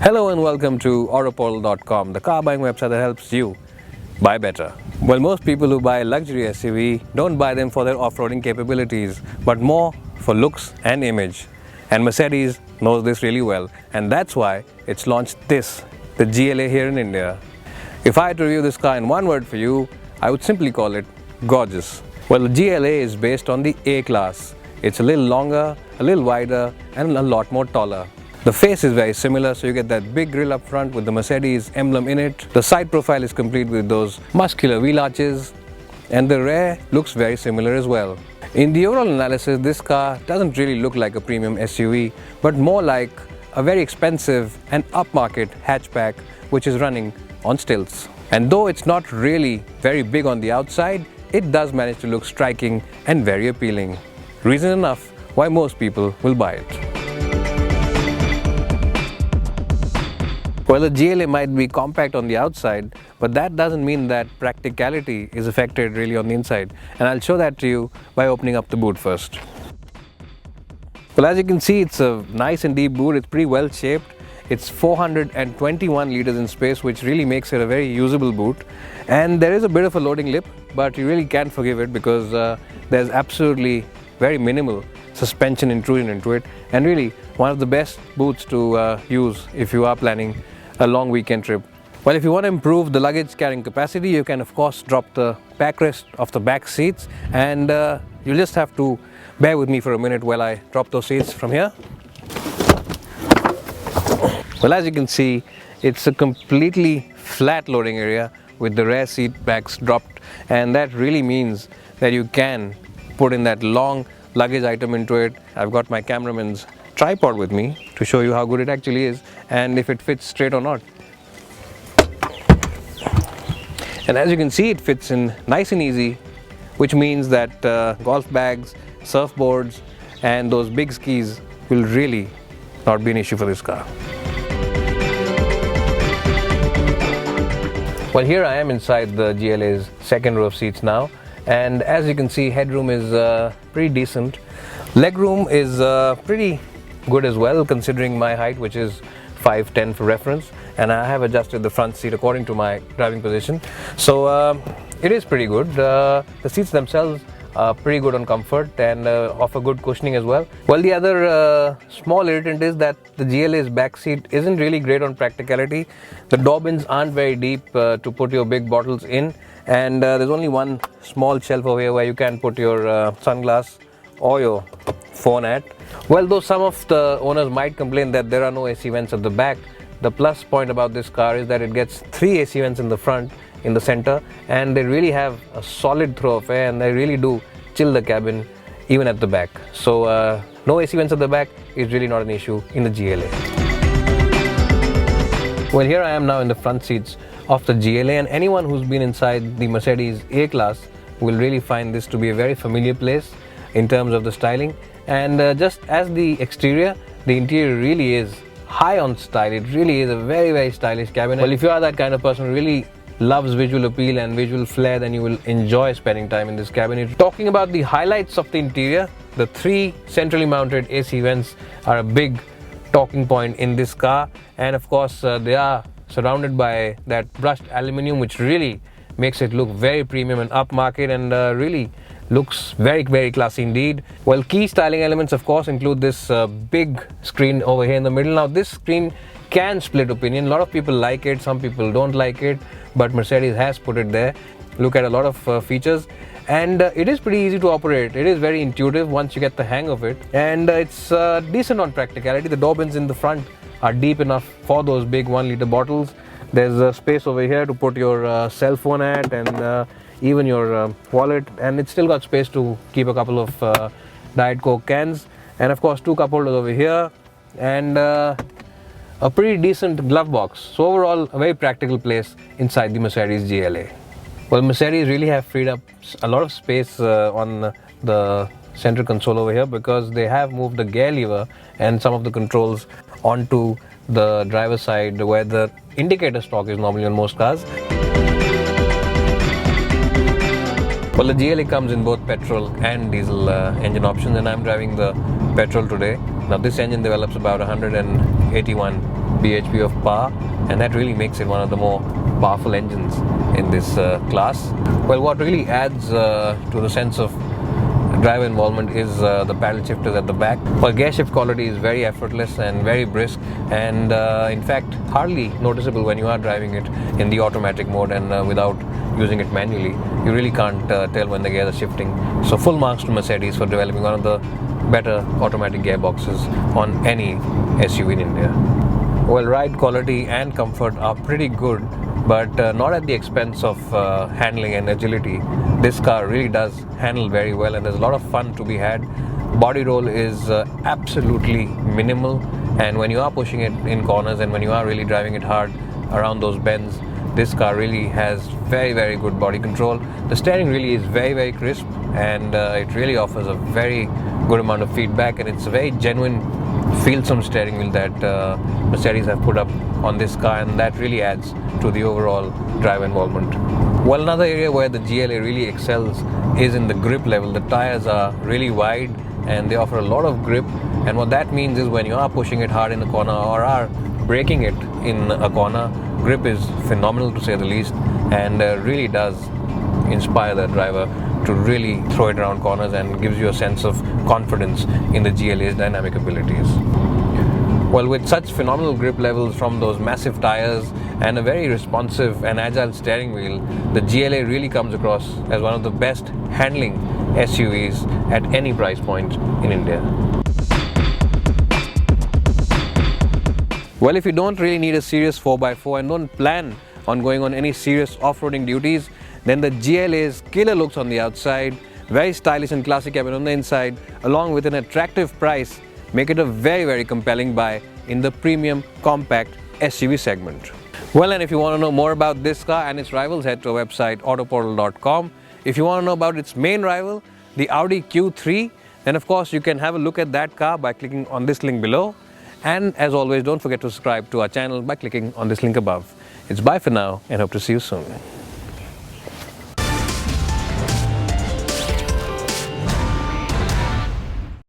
Hello and welcome to Autoportal.com, the car buying website that helps you buy better. Well, most people who buy luxury SUV don't buy them for their off-roading capabilities, but more for looks and image. And Mercedes knows this really well, and that's why it's launched the GLA here in India. If I had to review this car in one word for you, I would simply call it gorgeous. Well, the GLA is based on the A-Class. It's a little longer, a little wider, and a lot more taller. The face is very similar, so you get that big grille up front with the Mercedes emblem in it. The side profile is complete with those muscular wheel arches, and the rear looks very similar as well. In the overall analysis, this car doesn't really look like a premium SUV, but more like a very expensive and upmarket hatchback which is running on stilts. And though it's not really very big on the outside, it does manage to look striking and very appealing. Reason enough why most people will buy it. Well, the GLA might be compact on the outside, but that doesn't mean that practicality is affected really on the inside. And I'll show that to you by opening up the boot first. Well, as you can see, it's a nice and deep boot. It's pretty well shaped. It's 421 liters in space, which really makes it a very usable boot. And there is a bit of a loading lip, but you really can't forgive it because there's absolutely very minimal suspension intrusion into it, and really one of the best boots to use if you are planning a long weekend trip. Well, if you want to improve the luggage carrying capacity, you can of course drop the backrest of the back seats, and you'll just have to bear with me for a minute while I drop those seats from here. Well, as you can see, it's a completely flat loading area with the rear seat backs dropped, and that really means that you can put in that long luggage item into it. I've got my cameraman's tripod with me to show you how good it actually is and if it fits straight or not. And as you can see, it fits in nice and easy, which means that golf bags, surfboards and those big skis will really not be an issue for this car. Well, here I am inside the GLA's second row of seats now, and as you can see, headroom is pretty decent. Legroom is pretty good as well, considering my height, which is 5'10" for reference, and I have adjusted the front seat according to my driving position, so it is pretty good. The seats themselves are pretty good on comfort and offer good cushioning as well. Well, the other small irritant is that the GLA's back seat isn't really great on practicality. The door bins aren't very deep to put your big bottles in, and there's only one small shelf over here where you can put your sunglass or your phone at. Well, though some of the owners might complain that there are no AC vents at the back, the plus point about this car is that it gets 3 AC vents in the front, in the center, and they really have a solid throw of air, and they really do chill the cabin even at the back. So no AC vents at the back is really not an issue in the GLA. Well, here I am now in the front seats of the GLA, and anyone who's been inside the Mercedes A-Class will really find this to be a very familiar place in terms of the styling. And just as the exterior, the interior really is high on style. It really is a very, very stylish cabin. Well, if you are that kind of person who really loves visual appeal and visual flair, then you will enjoy spending time in this cabin. Talking about the highlights of the interior, the 3 centrally mounted AC vents are a big talking point in this car, and of course they are surrounded by that brushed aluminium, which really makes it look very premium and upmarket, and really looks very, very classy indeed. Well, key styling elements of course include this big screen over here in the middle. Now, this screen can split opinion. A lot of people like it, some people don't like it, but Mercedes has put it there. Look at a lot of features, and it is pretty easy to operate. It is very intuitive once you get the hang of it, and it's decent on practicality. The door bins in the front are deep enough for those big 1-liter bottles. There's a space over here to put your cell phone at, and even your wallet, and it's still got space to keep a couple of Diet Coke cans, and of course 2 cup holders over here, and a pretty decent glove box. So overall, a very practical place inside the Mercedes GLA. Well, Mercedes really have freed up a lot of space on the center console over here, because they have moved the gear lever and some of the controls onto the driver's side, where the indicator stalk is normally on most cars. Well, the GLA comes in both petrol and diesel engine options, and I'm driving the petrol today. Now, this engine develops about 181 bhp of power, and that really makes it one of the more powerful engines in this class. Well, what really adds to the sense of driver involvement is the paddle shifters at the back. Well, gear shift quality is very effortless and very brisk, and in fact hardly noticeable when you are driving it in the automatic mode and without using it manually. You really can't tell when the gears are shifting. So full marks to Mercedes for developing one of the better automatic gearboxes on any SUV in India. Well, ride quality and comfort are pretty good, but not at the expense of handling and agility. This car really does handle very well, and there's a lot of fun to be had. Body roll is absolutely minimal, and when you are pushing it in corners and when you are really driving it hard around those bends, this car really has very good body control. The steering really is very crisp, and it really offers a very good amount of feedback, and it's a very genuine feel-some steering wheel that Mercedes have put up on this car, and that really adds to the overall driver involvement. Well, another area where the GLA really excels is in the grip level. The tires are really wide and they offer a lot of grip, and what that means is when you are pushing it hard in a corner or are braking it in a corner, grip is phenomenal to say the least, and really does inspire the driver to really throw it around corners and gives you a sense of confidence in the GLA's dynamic abilities. Well, with such phenomenal grip levels from those massive tires and a very responsive and agile steering wheel, the GLA really comes across as one of the best handling SUVs at any price point in India. Well, if you don't really need a serious 4x4 and don't plan on going on any serious off-roading duties, then the GLA's killer looks on the outside, very stylish and classic cabin on the inside, along with an attractive price, make it a very compelling buy in the premium compact SUV segment. Well, and if you want to know more about this car and its rivals, head to our website autoportal.com. If you want to know about its main rival, the Audi Q3, then of course you can have a look at that car by clicking on this link below. And as always, don't forget to subscribe to our channel by clicking on this link above. It's bye for now, and hope to see you soon.